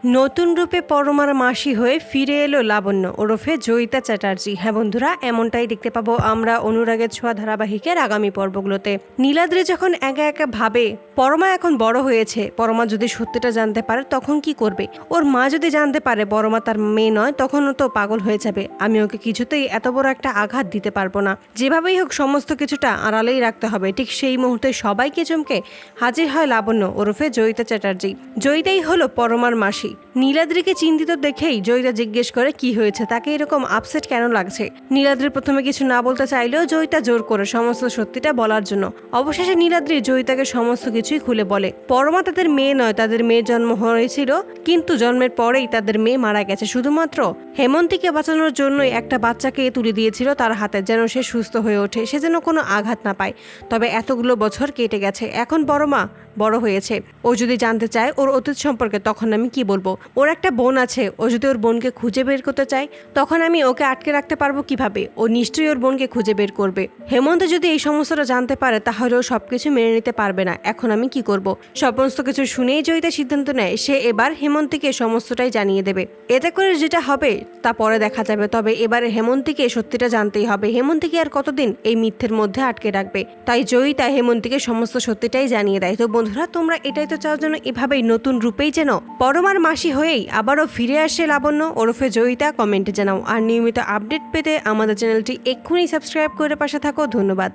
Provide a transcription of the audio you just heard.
নতুন রূপে পরমার মাসি হয়ে ফিরে এলো লাবণ্য ওরফে জয়িতা চ্যাটার্জি। হ্যাঁ বন্ধুরা, এমনটাই দেখতে পাবো আমরা অনুরাগের ছোঁয়া ধারাবাহিকের আগামী পর্বগুলোতে। নীলাদ্রি যখন একা একা ভাবে পরমা এখন বড় হয়েছে, পরমা যদি সত্যিটা জানতে পারে তখন কি করবে, ওর মা যদি জানতে পারে পরমা তার মেয়ে নয়, তখন ও তো পাগল হয়ে যাবে। আমি ওকে কিছুতেই এত বড় একটা আঘাত দিতে পারবো না, যেভাবেই হোক সমস্ত কিছুটা আড়ালেই রাখতে হবে। ঠিক সেই মুহূর্তে সবাইকে চমকে হাজির হয় লাবণ্য ওরফে জয়িতা চ্যাটার্জি। জয়িতাই হলো পরমার মাসি। নীলাদ্রিকে চিন্তিত দেখেই জয়িতা জিজ্ঞেস করে কি হয়েছে, তাকে এরকম আপসেট কেন লাগছে। নীলাদ্রি প্রথমে কিছু না বলতে চাইলেও জয়িতা জোর করে সমস্ত সত্যিটা বলার জন্য। অবশেষে নীলাদ্রি জয়িতাকে সমস্ত কিছুই খুলে বলে। পরমা তাদের মেয়ে নয়, তাদের মেয়ের জন্ম হয়েছিল, কিন্তু জন্মের পরেই তাদের মেয়ে মারা গেছে। শুধুমাত্র হেমন্তীকে বাঁচানোর জন্যই একটা বাচ্চাকে তুলে দিয়েছিল তার হাতে, যেন সে সুস্থ হয়ে ওঠে, সে যেন কোনো আঘাত না পায়। তবে এতগুলো বছর কেটে গেছে, এখন পরমা বড় হয়েছে। ও যদি জানতে চায় ওর অতীত সম্পর্কে, তখন আমি কি বলবো? ওর একটা বোন আছে, ও যদি ওর বোনকে খুঁজে বের করতে চায়, তখন আমি ওকে আটকে রাখতে পারবো কিভাবে? ও নিশ্চয়ই ওর বোনকে খুঁজে বের করবে। হেমন্ত যদি এই সমস্তটা জানতে পারে, তাহলে ও সবকিছু মেনে নিতে পারবে না। এখন আমি কি করব? সমস্ত কিছু শুনেই জয়িতা সিদ্ধান্ত নেয় সে এবার হেমন্তীকে সমস্তটাই জানিয়ে দেবে। এতে করে যেটা হবে তা পরে দেখা যাবে, তবে এবারে হেমন্তীকে সত্যিটা জানতেই হবে। হেমন্তীকে আর কতদিন এই মিথ্যের মধ্যে আটকে রাখবে? তাই জয়িতা হেমন্তীকে সমস্ত সত্যিটাই জানিয়ে দেয়। তো বন্ধুরা, তোমরা এটাই তো চাও যেন এভাবেই নতুন রূপেই যেন পরমার মাসি হয়েই আবারও ফিরে আসে লাবণ্য ওরফে জয়িতা? কমেন্টে জানাও। আর নিয়মিত আপডেট পেতে আমাদের চ্যানেলটি এক্ষুনি সাবস্ক্রাইব করে পাশে থাকো। ধন্যবাদ।